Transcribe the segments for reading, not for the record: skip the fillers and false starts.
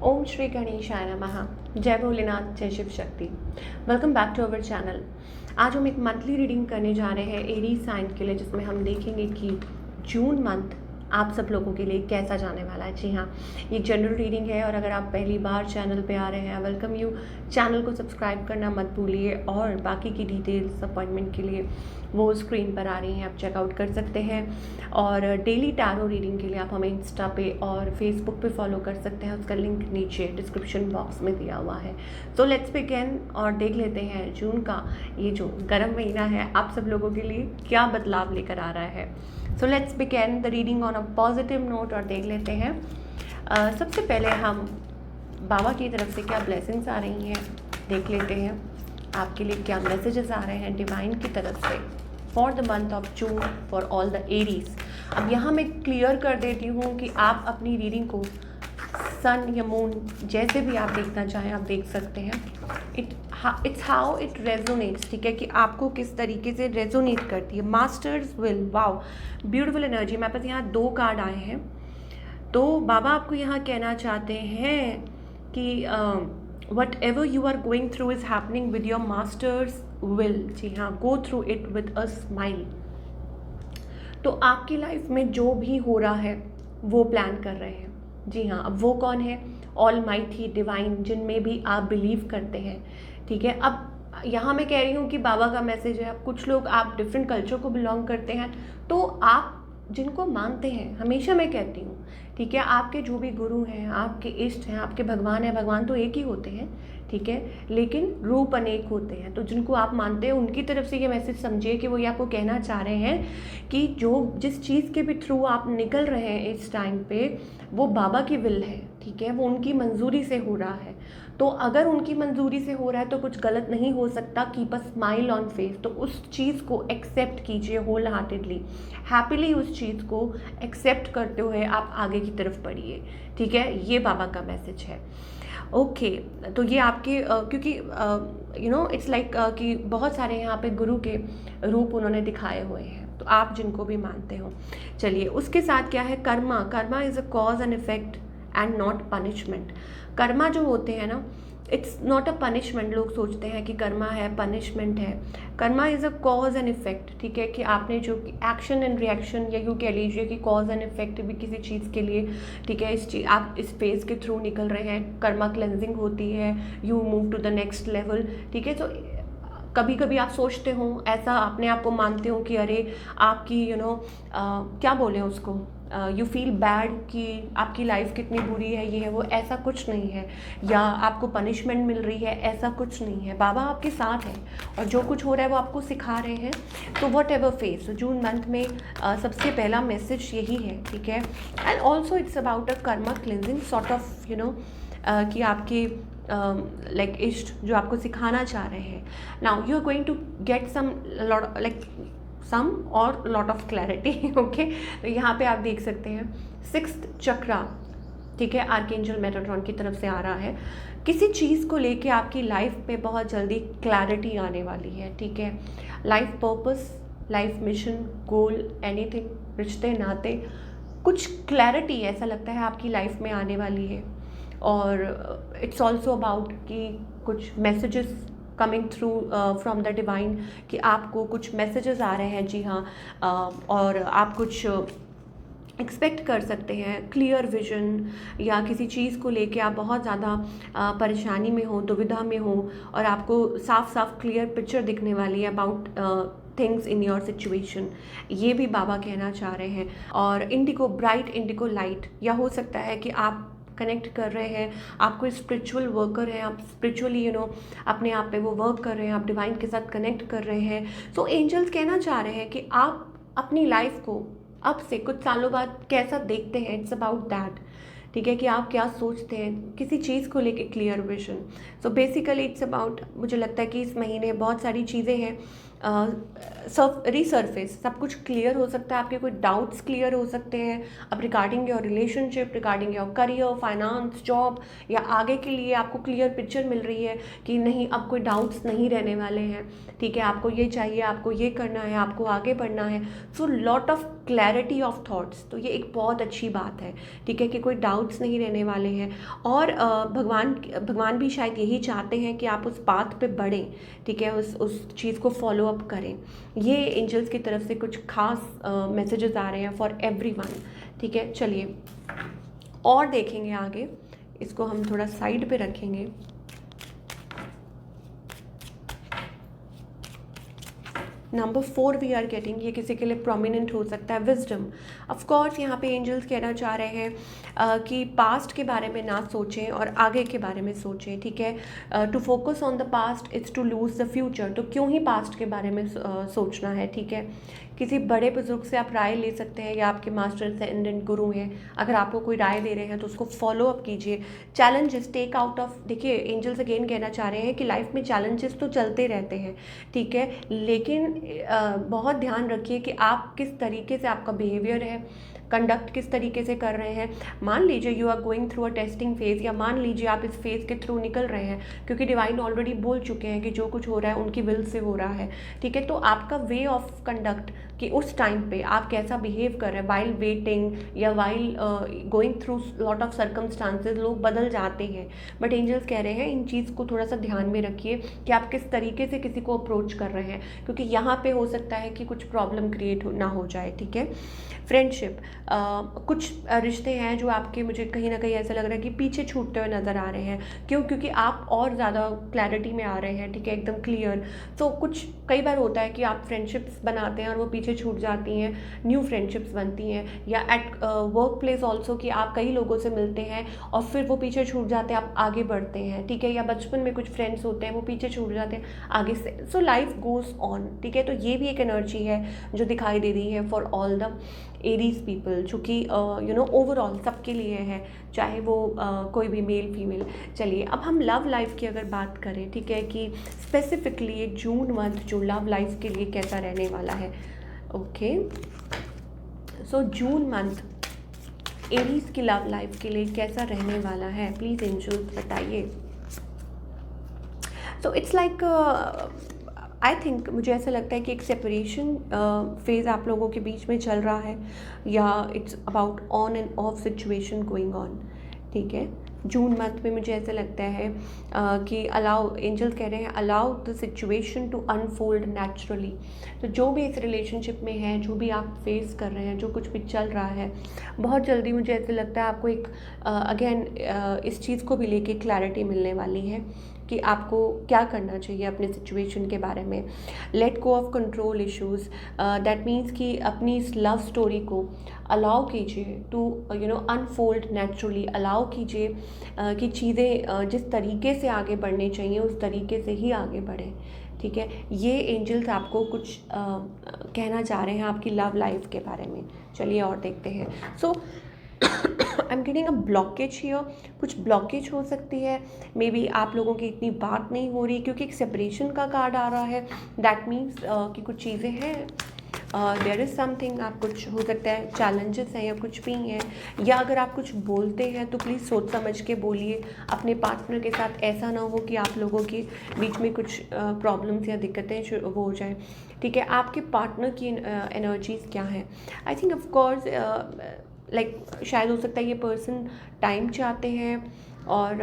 ओम श्री गणेशाय नमः। जय भोलेनाथ, जय Shiv Shakti. Welcome back to our channel. आज हम एक मंथली रीडिंग करने जा रहे हैं एरीज साइन के लिए, जिसमें हम देखेंगे कि जून मंथ आप सब लोगों के लिए कैसा जाने वाला है। जी हाँ, ये जनरल रीडिंग है और अगर आप पहली बार चैनल पे आ रहे हैं, वेलकम यू। चैनल को सब्सक्राइब करना मत भूलिए और बाकी की डिटेल्स अपॉइंटमेंट के लिए वो स्क्रीन पर आ रही हैं, आप चेकआउट कर सकते हैं। और डेली टैरो रीडिंग के लिए आप हमें इंस्टा पे और फेसबुक पे फॉलो कर सकते हैं, उसका लिंक नीचे डिस्क्रिप्शन बॉक्स में दिया हुआ है। सो लेट्स बिगिन और देख लेते हैं जून का ये जो गर्म महीना है आप सब लोगों के लिए क्या बदलाव लेकर आ रहा है। So let's begin the reading on a positive note और देख लेते हैं सबसे पहले हम बाबा की तरफ से क्या ब्लेसिंग्स आ रही हैं, देख लेते हैं आपके लिए क्या मैसेजेस आ रहे हैं डिवाइन की तरफ से for the month of June for all the Aries. अब यहाँ मैं क्लियर कर देती हूँ कि आप अपनी रीडिंग को सन या मून जैसे भी आप देखना चाहें आप देख सकते हैं। इट्स हाउ इट रेजोनेट्स, ठीक है, कि आपको किस तरीके से रेजोनेट करती है। Masters will, wow beautiful energy. मेरे पास यहाँ 2 कार्ड आए हैं। तो बाबा आपको यहाँ कहना चाहते हैं कि whatever you are going through is happening with your master's will. जी हाँ, go through it with a smile. तो आपकी लाइफ में जो भी हो रहा है वो प्लान कर रहे हैं। जी हाँ, अब वो कौन है? ऑल माइटी डिवाइन, जिनमें भी आप बिलीव करते हैं। ठीक है, अब यहाँ मैं कह रही हूँ कि बाबा का मैसेज है। अब कुछ लोग आप डिफरेंट कल्चर को बिलोंग करते हैं, तो आप जिनको मानते हैं, हमेशा मैं कहती हूँ, ठीक है, आपके जो भी गुरु हैं, आपके इष्ट हैं, आपके भगवान हैं, भगवान तो एक ही होते हैं, ठीक है, लेकिन रूप अनेक होते हैं। तो जिनको आप मानते हैं उनकी तरफ से ये मैसेज समझिए कि वो ये आपको कहना चाह रहे हैं कि जो जिस चीज़ के भी थ्रू आप निकल रहे हैं इस टाइम पे, वो बाबा की विल है, ठीक है, वो उनकी मंजूरी से हो रहा है। तो अगर उनकी मंजूरी से हो रहा है तो कुछ गलत नहीं हो सकता। Keep a smile on face. तो उस चीज़ को एक्सेप्ट कीजिए होल हार्टेडली, हैप्पीली उस चीज़ को एक्सेप्ट करते हुए आप आगे की तरफ बढ़िए, ठीक है। ये बाबा का मैसेज है। ओके, तो ये आपके क्योंकि इट्स लाइक कि बहुत सारे यहाँ पे गुरु के रूप उन्होंने दिखाए हुए हैं, तो आप जिनको भी मानते हो। चलिए, उसके साथ क्या है? Karma. Karma is a cause and effect and not punishment. Karma जो होते हैं ना, इट्स नॉट अ पनिशमेंट। लोग सोचते हैं कि कर्मा है, पनिशमेंट है। Karma is a cause and effect, ठीक है, कि आपने जो एक्शन एंड रिएक्शन, या यूँ कह लीजिए कि कॉज एंड इफेक्ट भी किसी चीज़ के लिए, ठीक है, आप इस फेज के थ्रू निकल रहे हैं। कर्मा क्लेंजिंग होती है, you move to the next level, ठीक है। तो कभी कभी आप सोचते हो, ऐसा अपने आप को मानते हो कि अरे आपकी क्या बोले उसको, यू फील बैड कि आपकी लाइफ कितनी बुरी है, ये है वो। ऐसा कुछ नहीं है, या आपको पनिशमेंट मिल रही है, ऐसा कुछ नहीं है। बाबा आपके साथ हैं और जो कुछ हो रहा है वो आपको सिखा रहे हैं। तो what ever face, June month में सबसे पहला मैसेज यही है, ठीक है। And also it's about a Karma cleansing sort of, कि आपके लाइक इष्ट जो आपको सिखाना चाह रहे हैं। Now you are going to get some some और लॉट ऑफ क्लैरिटी। ओके, तो यहाँ पे आप देख सकते हैं 6th चक्रा, ठीक है, आर्कएंजल मेटाट्रॉन की तरफ से आ रहा है। किसी चीज़ को लेके आपकी लाइफ पे बहुत जल्दी क्लैरिटी आने वाली है, ठीक है। लाइफ पर्पस, लाइफ मिशन, गोल, एनीथिंग, रिश्ते नाते, कुछ क्लैरिटी ऐसा लगता है आपकी लाइफ में आने वाली है। और इट्स ऑल्सो अबाउट कि कुछ messages coming through from the divine, कि आपको कुछ मैसेजेस आ रहे हैं। जी हाँ, और आप कुछ एक्सपेक्ट कर सकते हैं। क्लियर विजन, या किसी चीज़ को लेके आप बहुत ज़्यादा परेशानी में हो, दुविधा में हो, और आपको साफ साफ क्लियर पिक्चर दिखने वाली है about things in your situation. ये भी बाबा कहना चाह रहे हैं। और इंडिको, ब्राइट इंडिको लाइट, या हो सकता है कि आप कनेक्ट कर रहे हैं, आप कोई स्पिरिचुअल वर्कर हैं, आप स्पिरिचुअली अपने आप पे वो वर्क कर रहे हैं, आप डिवाइन के साथ कनेक्ट कर रहे हैं। सो एंजल्स कहना चाह रहे हैं कि आप अपनी लाइफ को अब से कुछ सालों बाद कैसा देखते हैं। इट्स अबाउट दैट, ठीक है, कि आप क्या सोचते हैं किसी चीज़ को लेके, clear vision. So basically it's about, मुझे लगता है कि इस महीने बहुत सारी चीज़ें हैं सब रिसर्फेस, सब कुछ क्लियर हो सकता है, आपके कोई डाउट्स क्लियर हो सकते हैं अब regarding your relationship, regarding your career, finance, job, या आगे के लिए आपको क्लियर पिक्चर मिल रही है कि नहीं, अब कोई डाउट्स नहीं रहने वाले हैं, ठीक है, आपको ये चाहिए, आपको ये करना है, आपको आगे बढ़ना है। So lot of clarity of thoughts, तो ये एक बहुत अच्छी बात है, ठीक है, कि कोई डाउट्स नहीं रहने वाले हैं। और भगवान भी शायद यही चाहते हैं कि आप उस पाथ पे बढ़ें, ठीक है, उस चीज़ को फॉलो अप करें। ये एंजल्स की तरफ से कुछ खास मैसेजेस आ रहे हैं फॉर एवरीवन, ठीक है। चलिए और देखेंगे आगे, इसको हम थोड़ा साइड पे रखेंगे। नंबर 4 वी आर गेटिंग, ये किसी के लिए प्रोमिनेंट हो सकता है, विजडम। ऑफ कोर्स यहाँ पे एंजल्स कहना चाह रहे हैं कि पास्ट के बारे में ना सोचें और आगे के बारे में सोचें, ठीक है। To focus on the past is to lose the future, तो क्यों ही पास्ट के बारे में सोचना है, ठीक है। किसी बड़े बुजुर्ग से आप राय ले सकते हैं, या आपके मास्टर असेंडेंट गुरु हैं, अगर आपको कोई राय दे रहे हैं तो उसको फॉलो अप कीजिए। चैलेंजेस टेक आउट ऑफ, देखिए एंजल्स अगेन कहना चाह रहे हैं कि लाइफ में चैलेंजेस तो चलते रहते हैं, ठीक है, लेकिन बहुत ध्यान रखिए कि आप किस तरीके से, आपका बिहेवियर है, कंडक्ट किस तरीके से कर रहे हैं। मान लीजिए you are going through a testing phase, या मान लीजिए आप इस फेज़ के थ्रू निकल रहे हैं, क्योंकि डिवाइन ऑलरेडी बोल चुके हैं कि जो कुछ हो रहा है उनकी विल से हो रहा है, ठीक है। तो आपका वे ऑफ कंडक्ट, कि उस टाइम पे आप कैसा बिहेव कर रहे हैं वाइल वेटिंग या while going through lot of circumstances, लोग बदल जाते हैं, बट एंजल्स कह रहे हैं इन चीज़ को थोड़ा सा ध्यान में रखिए कि आप किस तरीके से किसी को अप्रोच कर रहे हैं, क्योंकि यहाँ पे हो सकता है कि कुछ प्रॉब्लम क्रिएट ना हो जाए, ठीक है। फ्रेंडशिप, कुछ रिश्ते हैं जो आपके, मुझे कहीं ना कहीं ऐसा लग रहा है कि पीछे छूटते हुए नज़र आ रहे हैं, क्यों, क्योंकि आप और ज़्यादा क्लैरिटी में आ रहे हैं, ठीक है, एकदम क्लियर। तो कुछ कई बार होता है कि आप फ्रेंडशिप्स बनाते हैं और वो पीछे छूट जाती हैं, न्यू फ्रेंडशिप्स बनती हैं, या एट वर्क प्लेस ऑल्सो कि आप कई लोगों से मिलते हैं और फिर वो पीछे छूट जाते हैं, आप आगे बढ़ते हैं, ठीक है, या बचपन में कुछ फ्रेंड्स होते हैं वो पीछे छूट जाते हैं आगे से। सो लाइफ गोज़ ऑन, ठीक है। तो ये भी एक एनर्जी है जो दिखाई दे रही है for all the Aries people, जो कि ओवरऑल सबके लिए है, चाहे वो कोई भी मेल फीमेल। चलिए अब हम लव लाइफ की अगर बात करें, ठीक है, कि स्पेसिफिकली ये जून मंथ जो लव लाइफ के लिए कैसा रहने वाला है। ओके, सो जून मंथ एरीज की लव लाइफ के लिए कैसा रहने वाला है, प्लीज़ एंजल्स बताइए। So it's like I think, मुझे ऐसा लगता है कि एक सेपरेशन फेज़ आप लोगों के बीच में चल रहा है, या it's about on end of situation going on, ठीक है। जून मंथ में मुझे ऐसा लगता है कि अलाउ, एंजल्स कह रहे हैं allow the situation to unfold naturally. तो जो भी इस रिलेशनशिप में है, जो भी आप फेस कर रहे हैं, जो कुछ भी चल रहा है, बहुत जल्दी मुझे ऐसा लगता है आपको एक अगेन इस चीज़ को भी लेके क्लैरिटी मिलने वाली है कि आपको क्या करना चाहिए अपने सिचुएशन के बारे में। Let go of control issues, that means कि अपनी इस लव स्टोरी को अलाउ कीजिए टू अनफोल्ड नेचुरली, अलाउ कीजिए कि चीज़ें जिस तरीके से आगे बढ़नी चाहिए उस तरीके से ही आगे बढ़ें, ठीक है। ये एंजल्स आपको कुछ कहना चाह रहे हैं आपकी लव लाइफ के बारे में। चलिए और देखते हैं। So I am getting a blockage here, कुछ ब्लॉकेज हो सकती है, मे बी आप लोगों की इतनी बात नहीं हो रही, क्योंकि एक सेपरेशन का कार्ड आ रहा है, दैट मीन्स कि कुछ चीज़ें हैं, देयर इज़ समथिंग, आप कुछ हो सकता है चैलेंजेस हैं या कुछ भी हैं, या अगर आप कुछ बोलते हैं तो प्लीज़ सोच समझ के बोलिए अपने पार्टनर के साथ, ऐसा ना हो कि आप लोगों के बीच में कुछ प्रॉब्लम्स या दिक्कतें वो हो जाए, ठीक है। आपके पार्टनर की एनर्जीज़ क्या हैं, I think of course like शायद हो सकता है ये पर्सन टाइम चाहते हैं, और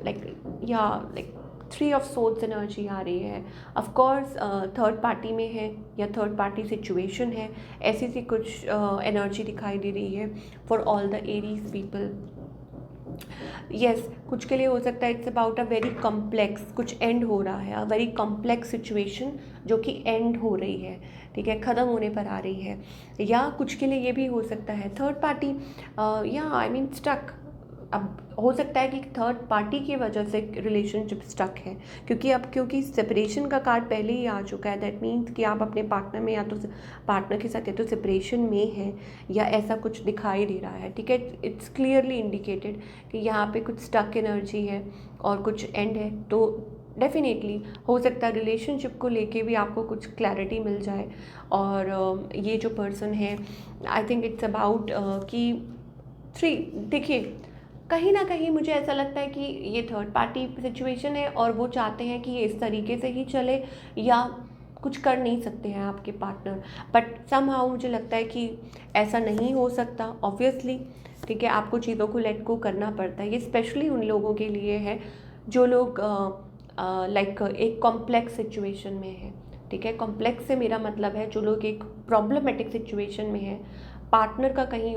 लाइक 3 ऑफ सोर्ड्स एनर्जी आ रही है। ऑफ कोर्स थर्ड पार्टी में है या थर्ड पार्टी सिचुएशन है, ऐसी सी कुछ एनर्जी दिखाई दे रही है for all the Aries people. Yes, कुछ के लिए हो सकता है it's about a very complex, कुछ एंड हो रहा है, अ वेरी कम्प्लेक्स सिचुएशन जो कि एंड हो रही है, ठीक है, ख़त्म होने पर आ रही है। या कुछ के लिए ये भी हो सकता है थर्ड पार्टी, या आई मीन स्टक। अब हो सकता है कि थर्ड पार्टी की वजह से रिलेशनशिप स्टक है, क्योंकि सेपरेशन का कार्ड पहले ही आ चुका है, दैट मीन्स कि आप अपने पार्टनर में, या तो पार्टनर के साथ या तो सेपरेशन में है, या ऐसा कुछ दिखाई दे रहा है, ठीक है। इट्स क्लियरली इंडिकेटेड कि यहाँ पे कुछ स्टक एनर्जी है और कुछ एंड है। तो डेफिनेटली हो सकता है रिलेशनशिप को लेके भी आपको कुछ क्लैरिटी मिल जाए। और ये जो पर्सन है, आई थिंक इट्स अबाउट कि थ्री, देखिए कहीं ना कहीं मुझे ऐसा लगता है कि ये थर्ड पार्टी सिचुएशन है और वो चाहते हैं कि ये इस तरीके से ही चले, या कुछ कर नहीं सकते हैं आपके पार्टनर, बट समहाउ मुझे लगता है कि ऐसा नहीं हो सकता ऑब्वियसली। ठीक है, आपको चीज़ों को लेट गो करना पड़ता है। ये स्पेशली उन लोगों के लिए है जो लोग लाइक एक कॉम्प्लेक्स सिचुएशन में है। ठीक है, कॉम्प्लेक्स से मेरा मतलब है जो लोग एक प्रॉब्लमेटिक सिचुएशन में है, पार्टनर का कहीं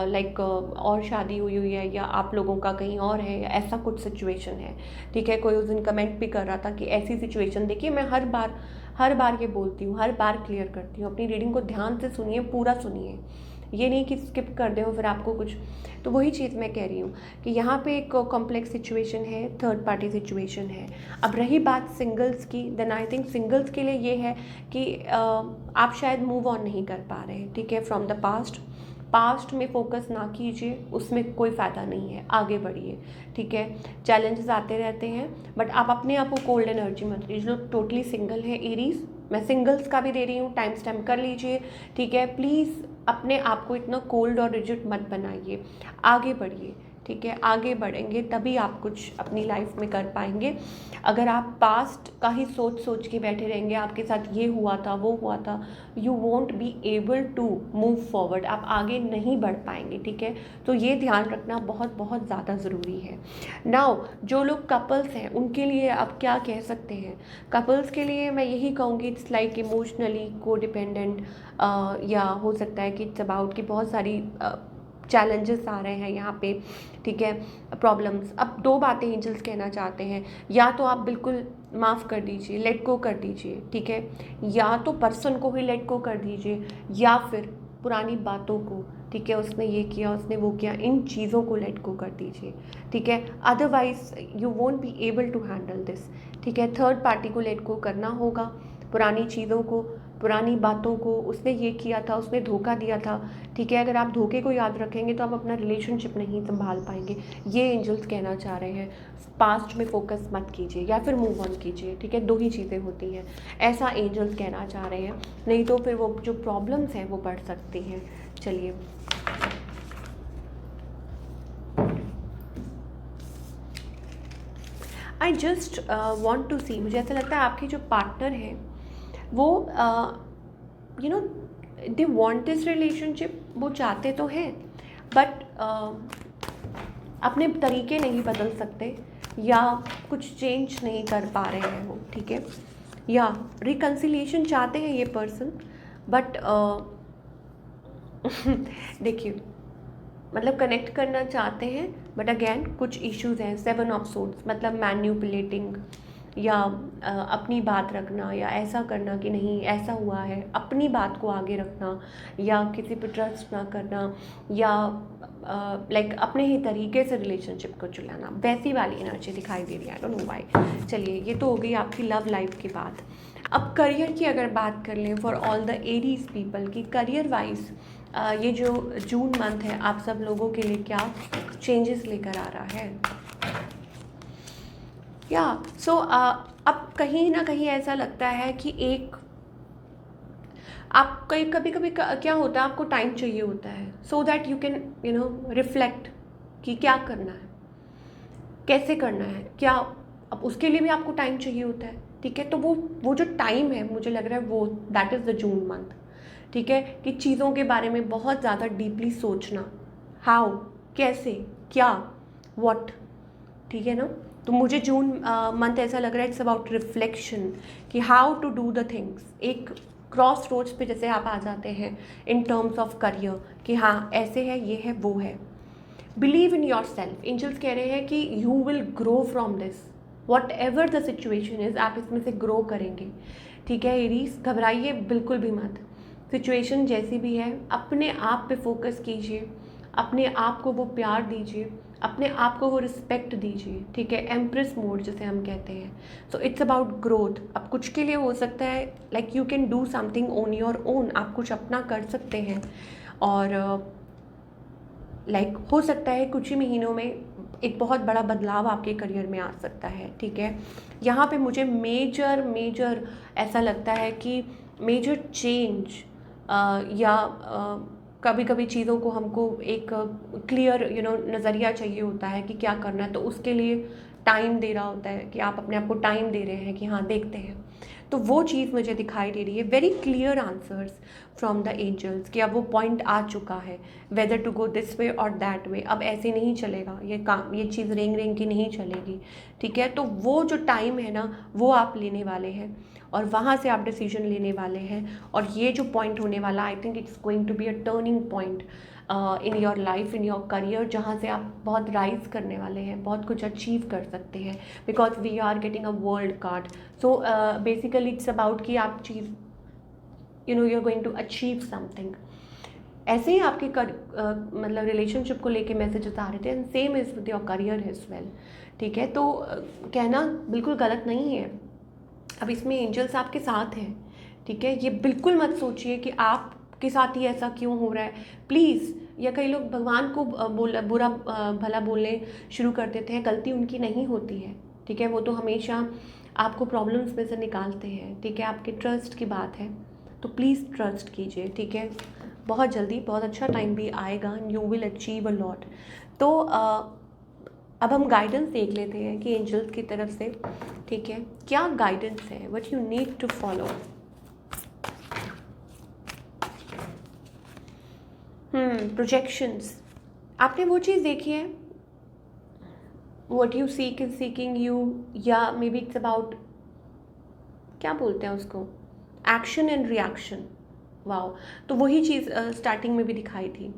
लाइक और शादी हुई हुई है, या आप लोगों का कहीं और है, या ऐसा कुछ सिचुएशन है। ठीक है, कोई उस दिन कमेंट भी कर रहा था कि ऐसी सिचुएशन, देखिए मैं हर बार ये बोलती हूँ, हर बार क्लियर करती हूँ, अपनी रीडिंग को ध्यान से सुनिए, पूरा सुनिए, ये नहीं कि स्किप कर दे हो फिर आपको कुछ। तो वही चीज़ मैं कह रही हूँ कि यहाँ पे एक कॉम्प्लेक्स सिचुएशन है, थर्ड पार्टी सिचुएशन है। अब रही बात सिंगल्स की, देन आई थिंक सिंगल्स के लिए ये है कि आप शायद मूव ऑन नहीं कर पा रहे हैं। ठीक है, फ्रॉम द पास्ट में फोकस ना कीजिए, उसमें कोई फ़ायदा नहीं है, आगे बढ़िए। ठीक है, चैलेंजेस आते रहते हैं, बट आप अपने आप को कोल्ड एनर्जी मत लीजिए। जो टोटली सिंगल है एरीज, मैं सिंगल्स का भी दे रही हूँ, टाइम स्टैम्प कर लीजिए। ठीक है, प्लीज़ अपने आप को इतना कोल्ड और रिजिड मत बनाइए, आगे बढ़िए। ठीक है, आगे बढ़ेंगे तभी आप कुछ अपनी लाइफ में कर पाएंगे। अगर आप पास्ट का ही सोच के बैठे रहेंगे, आपके साथ ये हुआ था वो हुआ था, you won't be able to move forward, आप आगे नहीं बढ़ पाएंगे। ठीक है, तो ये ध्यान रखना बहुत बहुत ज़्यादा ज़रूरी है। नाउ जो लोग कपल्स हैं उनके लिए आप क्या कह सकते हैं? कपल्स के लिए मैं यही कहूँगी, इट्स लाइक इमोशनली को डिपेंडेंट, या हो सकता है कि इट्स अबाउट कि बहुत सारी चैलेंजेस आ रहे हैं यहाँ पे। ठीक है, प्रॉब्लम्स। अब दो बातें एंजल्स कहना चाहते हैं, या तो आप बिल्कुल माफ़ कर दीजिए, लेट गो कर दीजिए। ठीक है, या तो पर्सन को ही लेट गो कर दीजिए, या फिर पुरानी बातों को, ठीक है, उसने ये किया उसने वो किया, इन चीज़ों को लेट गो कर दीजिए। ठीक है, otherwise you won't be able to handle this. ठीक है, थर्ड पार्टी को लेट गो करना होगा, पुरानी चीज़ों को, पुरानी बातों को, उसने ये किया था, उसने धोखा दिया था। ठीक है, अगर आप धोखे को याद रखेंगे तो आप अपना रिलेशनशिप नहीं संभाल पाएंगे। ये एंजल्स कहना चाह रहे हैं, पास्ट में फोकस मत कीजिए या फिर मूव ऑन कीजिए। ठीक है, दो ही चीज़ें होती हैं, ऐसा एंजल्स कहना चाह रहे हैं, नहीं तो फिर वो जो प्रॉब्लम्स हैं वो बढ़ सकती हैं। चलिए, आई जस्ट वॉन्ट टू सी, मुझे ऐसा लगता है आपके जो पार्टनर हैं वो you know they want this relationship, वो चाहते तो हैं, बट अपने तरीके नहीं बदल सकते, या कुछ चेंज नहीं कर पा रहे हैं वो। ठीक है, या रिकन्सिलिएशन चाहते हैं ये पर्सन, बट देखिए मतलब कनेक्ट करना चाहते हैं, बट अगेन कुछ इश्यूज़ हैं। 7 ऑफ सोर्ड्स मतलब मैन्युपुलेटिंग, या अपनी बात रखना, या ऐसा करना कि नहीं ऐसा हुआ है, अपनी बात को आगे रखना, या किसी पर ट्रस्ट ना करना, या लाइक अपने ही तरीके से रिलेशनशिप को चलाना, वैसी वाली एनर्जी दिखाई दे रही है। I don't know why. चलिए, ये तो हो गई आपकी लव लाइफ की बात। अब करियर की अगर बात कर लें for all the Aries people की, करियर वाइज ये जो जून मंथ है आप सब लोगों के लिए क्या चेंजेस लेकर आ रहा है? या सो अब कहीं ना कहीं ऐसा लगता है कि एक आप कभी कभी क्या होता है, आपको टाइम चाहिए होता है so that you can reflect कि क्या करना है, कैसे करना है, क्या। अब उसके लिए भी आपको टाइम चाहिए होता है। ठीक है, तो वो जो टाइम है मुझे लग रहा है वो that is the June month. ठीक है, कि चीज़ों के बारे में बहुत ज़्यादा डीपली सोचना, हाउ, कैसे, क्या, व्हाट। ठीक है ना, तो मुझे जून मंथ ऐसा लग रहा है इट्स अबाउट रिफ्लेक्शन कि how to do the things. एक क्रॉस रोड्स पे जैसे आप आ जाते हैं इन टर्म्स ऑफ करियर कि हाँ ऐसे है, ये है, वो है। Believe in yourself, angels कह रहे हैं कि you will grow from this, whatever the situation is, आप इसमें से ग्रो करेंगे। ठीक है एरीज, घबराइए बिल्कुल भी मत, सिचुएशन जैसी भी है अपने आप पे फोकस कीजिए, अपने आप को वो प्यार दीजिए, अपने आप को वो रिस्पेक्ट दीजिए। ठीक है, एम्प्रेस मोड जिसे हम कहते हैं। So it's about growth. अब कुछ के लिए हो सकता है like you can do something on your own, आप कुछ अपना कर सकते हैं। और हो सकता है कुछ ही महीनों में एक बहुत बड़ा बदलाव आपके करियर में आ सकता है, ठीक है। यहाँ पे मुझे मेजर ऐसा लगता है कि मेजर चेंज या कभी कभी चीज़ों को हमको एक क्लियर नज़रिया चाहिए होता है कि क्या करना है, तो उसके लिए टाइम दे रहा होता है कि आप अपने आप को टाइम दे रहे हैं कि हाँ देखते हैं। तो वो चीज़ मुझे दिखाई दे रही है, very clear answers from the angels कि अब वो पॉइंट आ चुका है, whether to go this way और दैट वे। अब ऐसे नहीं चलेगा ये काम, ये चीज़ रेंग की नहीं चलेगी, ठीक है। तो वो जो टाइम है ना, वो आप लेने वाले हैं और वहाँ से आप डिसीजन लेने वाले हैं। और ये जो पॉइंट होने वाला, I think it's going to be a turning point in your life, in your career, जहाँ से आप बहुत राइज करने वाले हैं, बहुत कुछ अचीव कर सकते हैं, because we are getting a world card. So basically it's about कि आप चीज़ you are going to achieve something. ऐसे ही आपके मतलब रिलेशनशिप को लेके मैसेजेस आ रहे थे, and same is with your career as well, ठीक है। तो कहना बिल्कुल गलत नहीं है, अब इसमें एंजल्स आपके साथ हैं, ठीक है। ये बिल्कुल मत सोचिए कि आपके साथ ही ऐसा क्यों हो रहा है, प्लीज़। या कई लोग भगवान को बुरा भला बोलने शुरू कर देते हैं, गलती उनकी नहीं होती है, ठीक है। वो तो हमेशा आपको प्रॉब्लम्स में से निकालते हैं, ठीक है। आपके ट्रस्ट की बात है, तो प्लीज़ ट्रस्ट कीजिए, ठीक है। बहुत जल्दी बहुत अच्छा टाइम भी आएगा, you will achieve a lot. तो अब हम गाइडेंस देख लेते हैं कि एंजल्स की तरफ से, ठीक है, क्या गाइडेंस है, what you need to follow. Projections, आपने वो चीज़ देखी है, what you seek is seeking you, या मे बी इट्स अबाउट, क्या बोलते हैं उसको, एक्शन एंड रिएक्शन। वाओ, तो वही चीज़ स्टार्टिंग में भी दिखाई थी,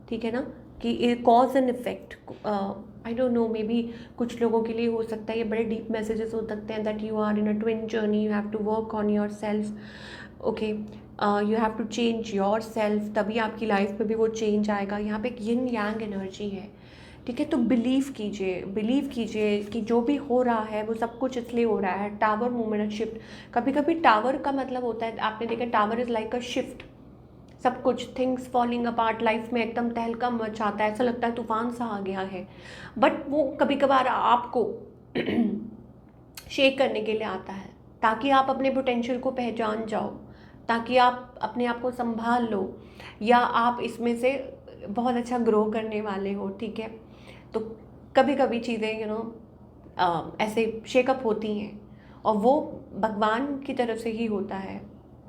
ठीक है ना, कि cause and effect. I don't know, may be कुछ लोगों के लिए हो सकता है ये बड़े डीप मैसेजेस हो सकते हैं, that you are in a twin journey, you have to work on yourself, okay, you have to change yourself, तभी आपकी लाइफ में भी वो चेंज आएगा। यहाँ पे एक यिन यांग एनर्जी है, ठीक है। तो बिलीव कीजिए कि जो भी हो रहा है वो सब कुछ इसलिए हो रहा है। टावर मूवमेंट शिफ्ट, कभी कभी टावर का मतलब होता है, आपने देखा tower is like a shift, सब कुछ थिंग्स फॉलिंग अपार्ट, लाइफ में एकदम तहलका मचाता है, ऐसा लगता है तूफान सा आ गया है, बट वो कभी कभार आपको शेक करने के लिए आता है, ताकि आप अपने पोटेंशियल को पहचान जाओ, ताकि आप अपने आप को संभाल लो, या आप इसमें से बहुत अच्छा ग्रो करने वाले हो, ठीक है। तो कभी कभी चीज़ें ऐसे शेकअप होती हैं, और वो भगवान की तरफ से ही होता है।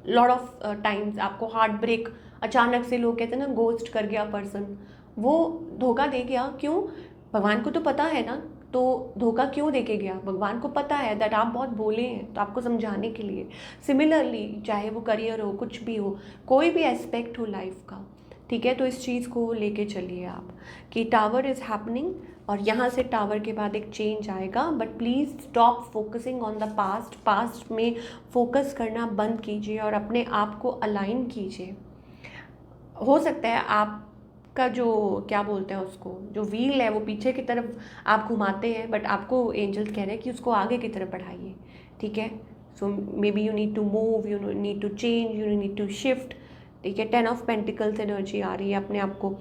लॉट ऑफ टाइम्स आपको हार्ट ब्रेक, अचानक से लोग कहते हैं ना गोस्ट कर गया पर्सन, वो धोखा दे गया, क्यों, भगवान को तो पता है ना, तो धोखा क्यों दे के गया, भगवान को पता है दैट आप बहुत भोले हैं, तो आपको समझाने के लिए। सिमिलरली चाहे वो करियर हो, कुछ भी हो, कोई भी एस्पेक्ट हो लाइफ का, ठीक है, तो इस चीज़ को लेके चलिए आप कि टावर इज़ हैपनिंग, और यहाँ से टावर के बाद एक चेंज आएगा, but please stop focusing on the past में फोकस करना बंद कीजिए और अपने आप को अलाइन कीजिए। हो सकता है आपका जो क्या बोलते हैं उसको, जो व्हील है वो पीछे की तरफ आप घुमाते हैं, बट आपको एंजल्स कह रहे हैं कि उसको आगे की तरफ बढ़ाइए, ठीक है। So maybe you need to move, you need to change, you need to shift, ठीक है। 10 ऑफ पेंटिकल्स एनर्जी आ रही है अपने आप को,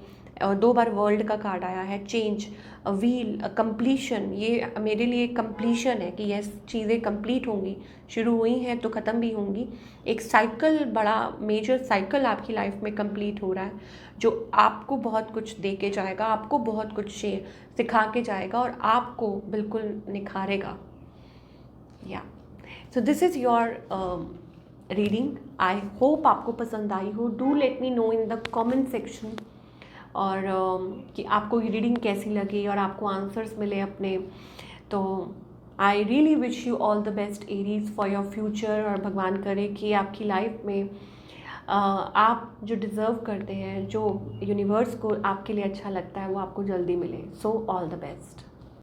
2 बार वर्ल्ड का कार्ड आया है, चेंज, व्हील, कंप्लीशन, ये मेरे लिए कंप्लीशन है कि ये चीज़ें कंप्लीट होंगी, शुरू हुई हैं तो ख़त्म भी होंगी। एक साइकिल, बड़ा मेजर साइकिल आपकी लाइफ में कंप्लीट हो रहा है, जो आपको बहुत कुछ दे के जाएगा, आपको बहुत कुछ सिखा के जाएगा, और आपको बिल्कुल निखारेगा। या so this is your reading, I hope आपको पसंद आई हो। Do let me know in the comment section, और कि आपको ये रीडिंग कैसी लगी और आपको आंसर्स मिले अपने। तो I really wish you all the best Aries for your future, और भगवान करे कि आपकी लाइफ में आप जो डिज़र्व करते हैं, जो यूनिवर्स को आपके लिए अच्छा लगता है, वो आपको जल्दी मिले। So all the best.